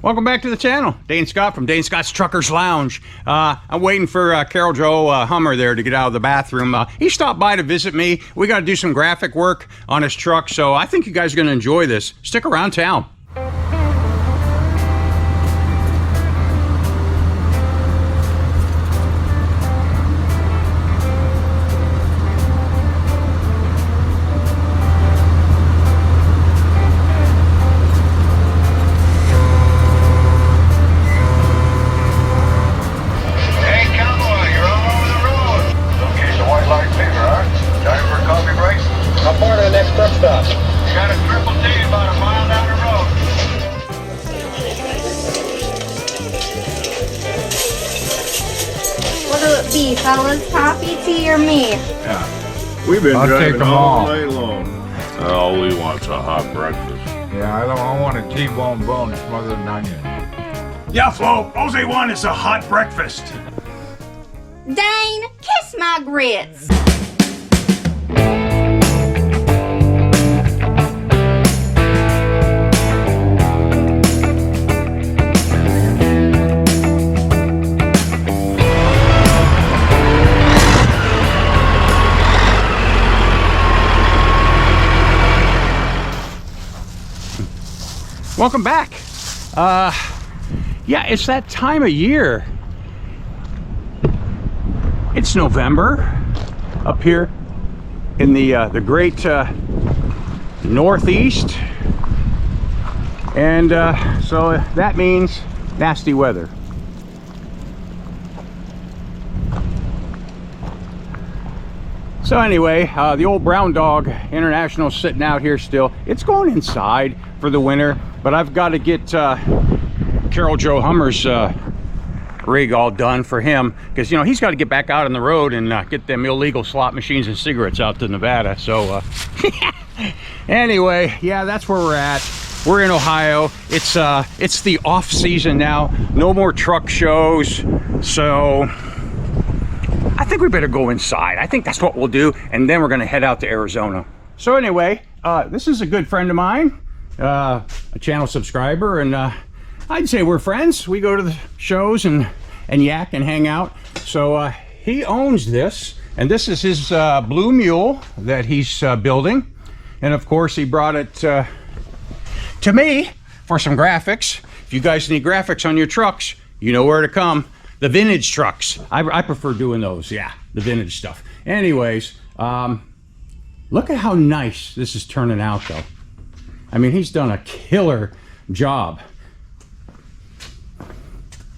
Welcome back to the channel. Dane Scott from Dane Scott's Truckers Lounge. I'm waiting for Carol Joe Hummer there to get out of the bathroom. He stopped by to visit me. We got to do some graphic work on his truck, so I think you guys are going to enjoy this. Stick around town. Be fellas, coffee, tea, or me? Yeah, we've been driving all night long. All we want's a hot breakfast. Yeah, I want a T-bone bone smothered in onion. Yeah, Flo, all they want is a hot breakfast. Dane, kiss my grits. Welcome back. Yeah, it's that time of year. It's November up here in the great Northeast, and so that means nasty weather. So anyway, the old Brown Dog International is sitting out here still. It's going inside for the winter, but I've got to get Carol Joe Hummer's rig all done for him, because you know he's got to get back out on the road and get them illegal slot machines and cigarettes out to Nevada. So anyway, yeah, that's where we're at. We're in Ohio. It's the off season now. No more truck shows, so I think we better go inside. I think that's what we'll do, and then we're gonna head out to Arizona. So anyway, this is a good friend of mine, a channel subscriber, and I'd say we're friends. We go to the shows and yak and hang out. So he owns this, and this is his blue mule that he's building. And of course, he brought it to me for some graphics. If you guys need graphics on your trucks, you know where to come. The vintage trucks. I prefer doing those, yeah, the vintage stuff. Anyways, look at how nice this is turning out, though. I mean, he's done a killer job.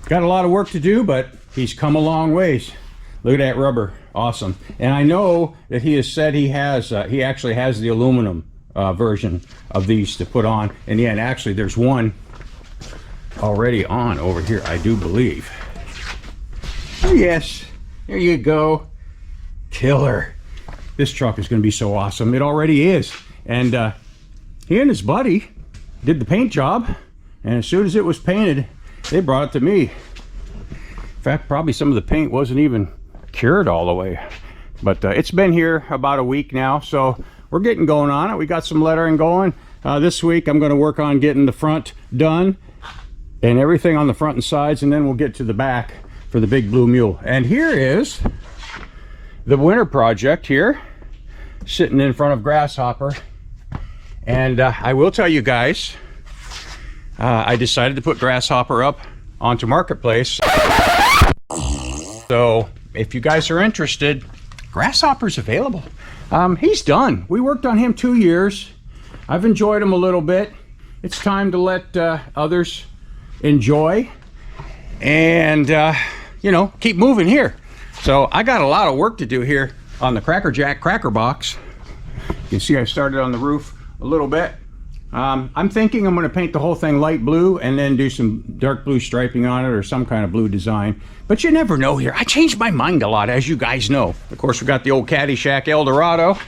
Got a lot of work to do, but he's come a long ways. Look at that rubber, awesome. And I know that he has said he actually has the aluminum version of these to put on. And yeah, and actually there's one already on over here, I do believe. Yes, there you go. Killer. This truck is going to be so awesome. It already is. And he and his buddy did the paint job, and as soon as it was painted, they brought it to me. In fact, probably some of the paint wasn't even cured all the way. But it's been here about a week now, so we're getting going on it. We got some lettering going. This week I'm going to work on getting the front done and everything on the front and sides, and then we'll get to the back for the big blue mule. And here is the winter project here, sitting in front of Grasshopper. And I will tell you guys, I decided to put Grasshopper up onto Marketplace. So if you guys are interested, Grasshopper's available. He's done. We worked on him 2 years. I've enjoyed him a little bit. It's time to let others enjoy and you know, keep moving here. So I got a lot of work to do here on the Cracker Jack cracker box. You can see I started on the roof a little bit. I'm thinking I'm going to paint the whole thing light blue and then do some dark blue striping on it or some kind of blue design. But you never know here. I change my mind a lot, as you guys know. Of course, we got the old Caddyshack Eldorado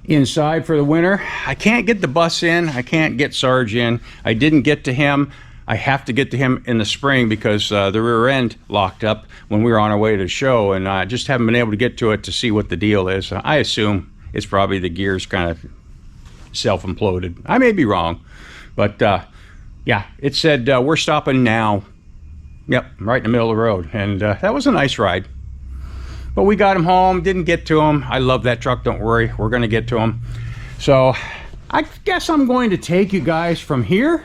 inside for the winter. I can't get the bus in. I can't get Sarge in. I didn't get to him. I have to get to him in the spring because the rear end locked up when we were on our way to the show, and I just haven't been able to get to it to see what the deal is. I assume it's probably the gears kind of self-imploded. I may be wrong, but Yeah, it said, we're stopping now. Yep, right in the middle of the road. And that was a nice ride. But we got him home, didn't get to him. I love that truck, don't worry. We're going to get to him. So I guess I'm going to take you guys from here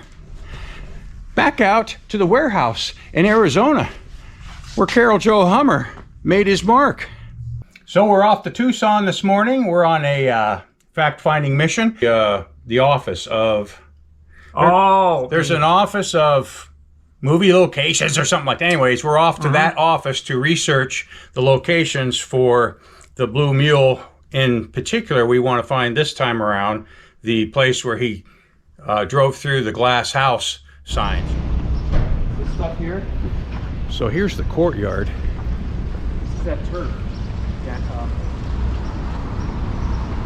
back out to the warehouse in Arizona, where Carol Joe Hummer made his mark. So we're off to Tucson this morning. We're on a fact-finding mission. The office of... There's an office of movie locations or something like that. Anyways, we're off to that office to research the locations for the Blue Mule. In particular, we want to find this time around the place where he drove through the glass house signs. This stuff here, So here's the courtyard. this is that turf. Yeah,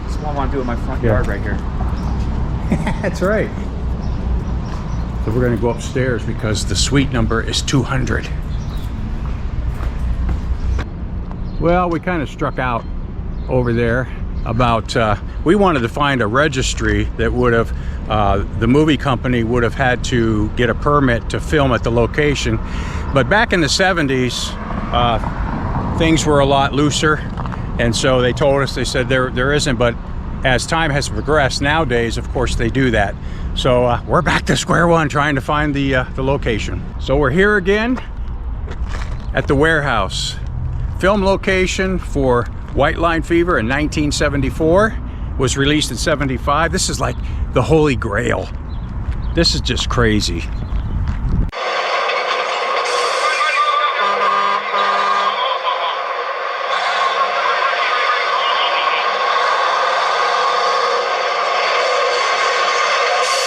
this is what I want to do in my front Yeah. yard right here. That's right. So we're going to go upstairs because the suite number is 200. Well, we kind of struck out over there about, we wanted to find a registry that would have, the movie company would have had to get a permit to film at the location. But back in the 70s, things were a lot looser. And so they told us, they said there isn't, but as time has progressed nowadays, of course they do that. So we're back to square one trying to find the location. So we're here again at the warehouse. Film location for White Line Fever in 1974, was released in 75. This is like the Holy Grail. This is just crazy.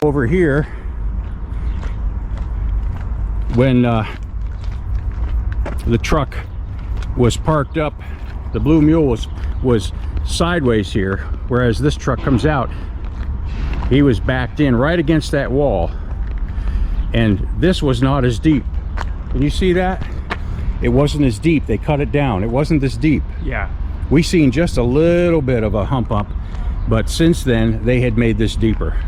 Over here, when the truck was parked up, the Blue Mule was sideways here, whereas this truck comes out, he was backed in right against that wall, and this was not as deep. Can you see that? It wasn't as deep. They cut it down. It wasn't this deep. Yeah. We seen just a little bit of a hump up, but since then they had made this deeper.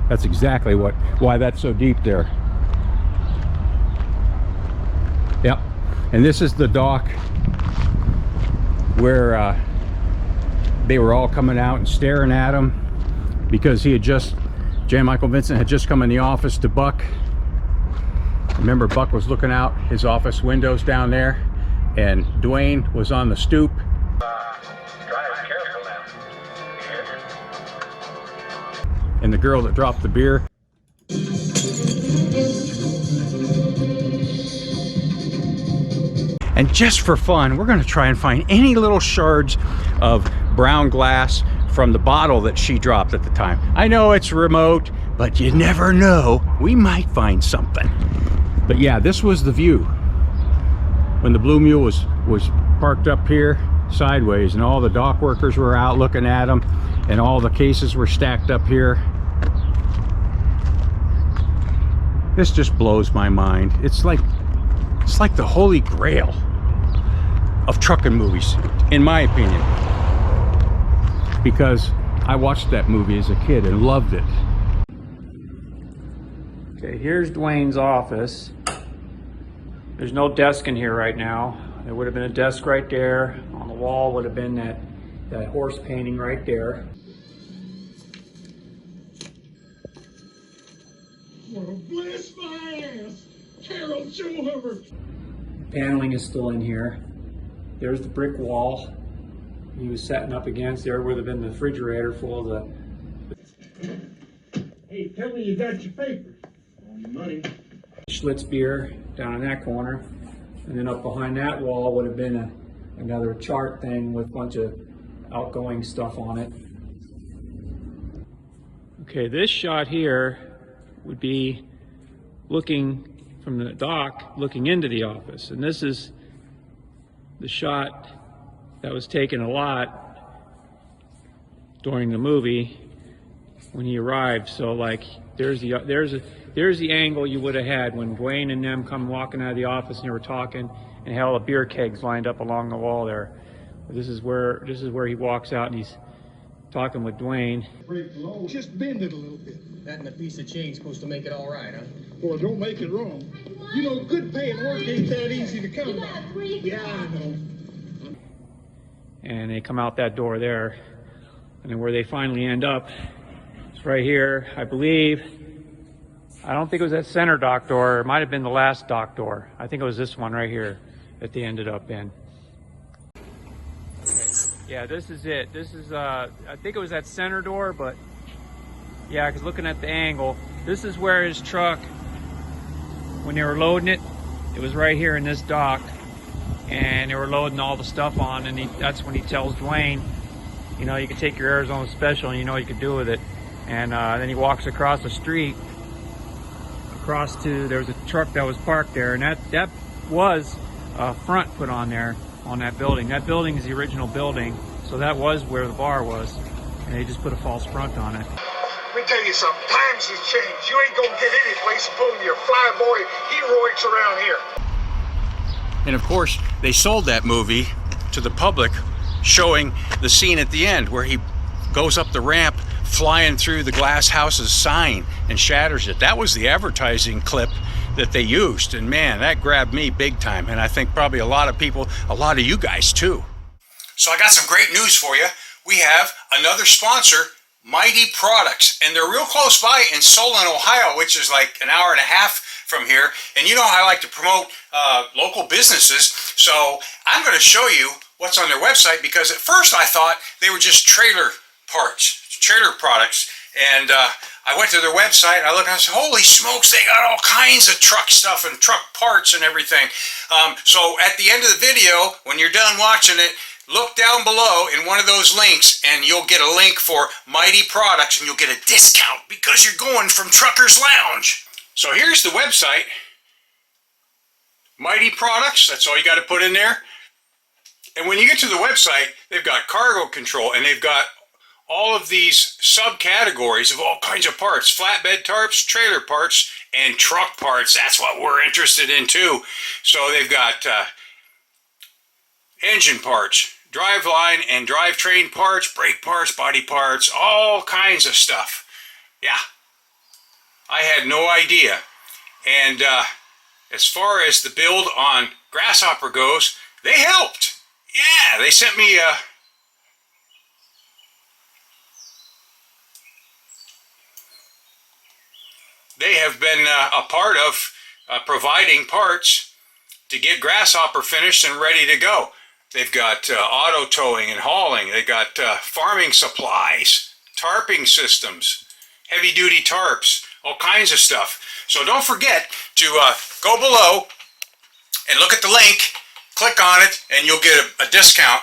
That's exactly why that's so deep there. Yep. And this is the dock where they were all coming out and staring at him because he had just, J. Michael Vincent had just come in the office to Buck. Remember, Buck was looking out his office windows down there, and Dwayne was on the stoop. And the girl that dropped the beer. And just for fun, we're going to try and find any little shards of brown glass from the bottle that she dropped at the time. I know it's remote, but you never know. We might find something. But yeah, this was the view when the Blue Mule was parked up here sideways, and all the dock workers were out looking at them, and all the cases were stacked up here. This just blows my mind. It's like the Holy Grail of trucking movies, in my opinion, because I watched that movie as a kid and loved it. Okay, here's Dwayne's office. There's no desk in here right now. There would have been a desk right there. On the wall would have been that horse painting right there. Well, bless my ass, Carol Joe Hummer. Paneling is still in here. There's the brick wall he was setting up against. There would have been the refrigerator full of the Hey, tell me you got your papers. On your money. Schlitz beer down in that corner. And then up behind that wall would have been another chart thing with a bunch of outgoing stuff on it. Okay, this shot here would be looking from the dock, looking into the office. And this is the shot that was taken a lot during the movie when he arrived. So like there's the angle you would have had when Dwayne and them come walking out of the office and they were talking and had all the beer kegs lined up along the wall there. This is where he walks out and talking with Dwayne. Just bend it a little bit. That and a piece of change supposed to make it all right, huh? Boy, don't make it wrong. You know, good paying work ain't that easy to come by. Yeah, I know. And they come out that door there. And then where they finally end up is right here, I believe. I don't think it was that center dock door. It might have been the last dock door. I think it was this one right here that they ended up in. Yeah, this is it. This is, I think it was that center door, but yeah, because looking at the angle, this is where his truck, when they were loading it, it was right here in this dock, and they were loading all the stuff on, and that's when he tells Dwayne, you know, you can take your Arizona Special and you know what you can do with it. And then he walks across the street, across to, there was a truck that was parked there, and that was a front put on there on that building. That building is the original building, so that was where the bar was, and they just put a false front on it. Let me tell you something, times has changed. You ain't gonna get any place pulling your flyboy heroics around here. And of course, they sold that movie to the public, showing the scene at the end where he goes up the ramp flying through the glass house's sign and shatters it. That was the advertising clip that they used, and man, that grabbed me big time, and I think probably a lot of people, a lot of you guys too. So I got some great news for you. We have another sponsor, MyTee Products, and they're real close by in Solon, Ohio, which is like an hour and a half from here. And you know how I like to promote local businesses, so I'm going to show you what's on their website, because at first I thought they were just trailer parts, trailer products, and I went to their website and I looked and I said, holy smokes, they got all kinds of truck stuff and truck parts and everything. So at the end of the video, when you're done watching it, look down below in one of those links and you'll get a link for MyTee Products, and you'll get a discount because you're going from Trucker's Lounge. So here's the website, MyTee Products, that's all you got to put in there. And when you get to the website, they've got cargo control, and they've got all of these subcategories of all kinds of parts: flatbed tarps, trailer parts, and truck parts. That's what we're interested in too. So they've got engine parts, driveline and drivetrain parts, brake parts, body parts, all kinds of stuff. Yeah, I had no idea. And as far as the build on Grasshopper goes, they helped. Yeah, they sent me they have been a part of providing parts to get Grasshopper finished and ready to go. They've got auto towing and hauling. They've got farming supplies, tarping systems, heavy duty tarps, all kinds of stuff. So don't forget to go below and look at the link, click on it, and you'll get a discount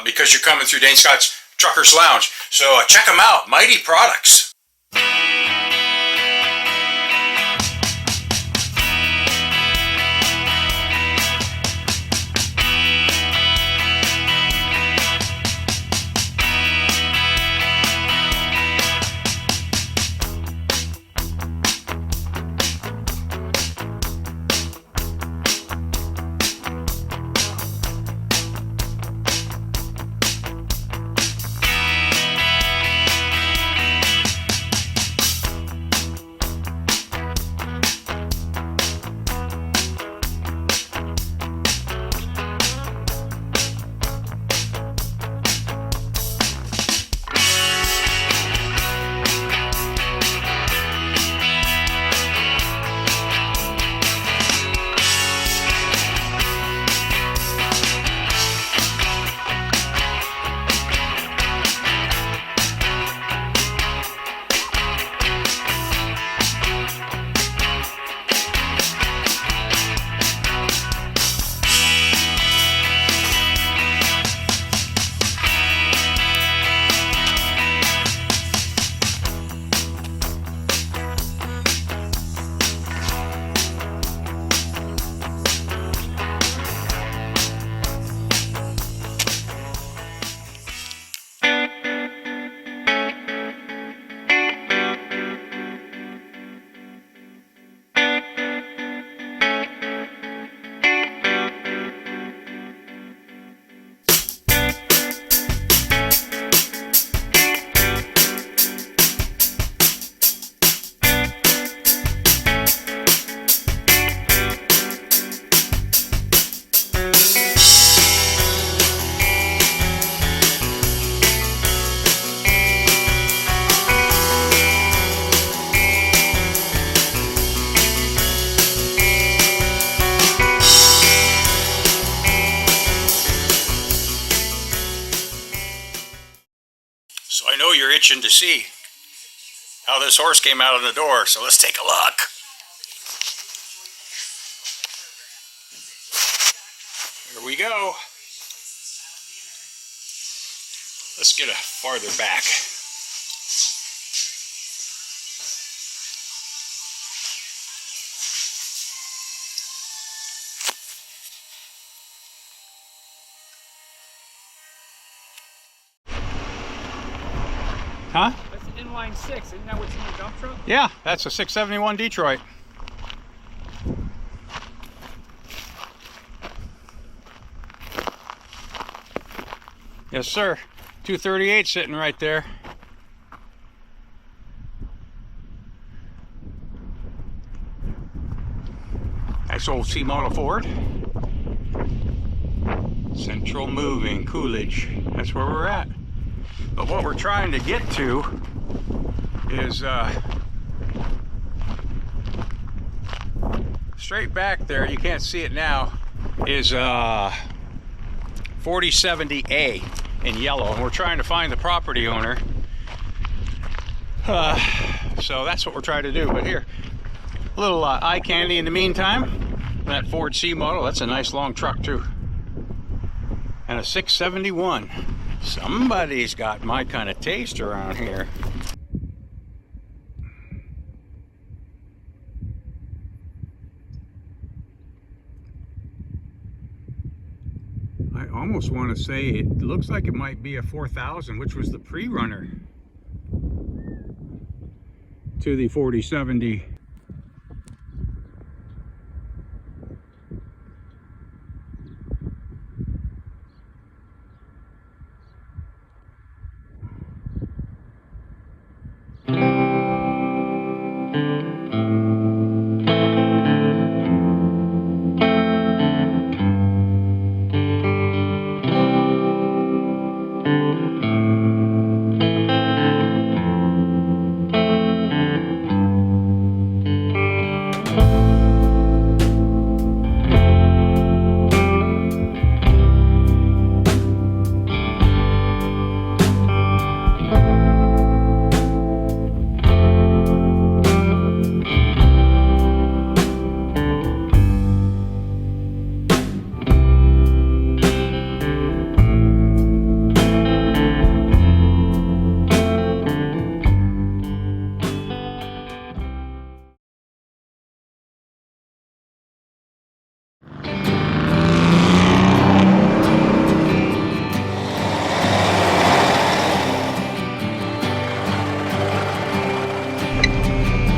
because you're coming through Dane Scott's Trucker's Lounge. So check them out, MyTee Products. itching to see how this horse came out of the door, so let's take a look. Here we go. Let's get a farther back. Huh? That's inline 6. Isn't that what's in the dump truck? Yeah, that's a 671 Detroit. Yes, sir. 238 sitting right there. Nice old C-model Ford. Central Moving, Coolidge. That's where we're at. But what we're trying to get to is straight back there, you can't see it now, is 4070A in yellow, and we're trying to find the property owner. So that's what we're trying to do. But here, a little eye candy in the meantime. That Ford C model, that's a nice long truck too. And a 671. Somebody's got my kind of taste around here. I almost want to say it looks like it might be a 4000, which was the pre-runner to the 4070.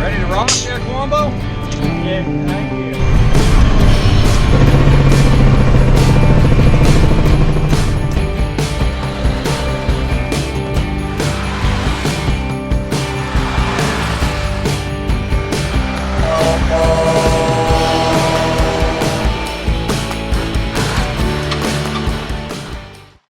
Ready to rock there, Colombo? Yeah, thank you.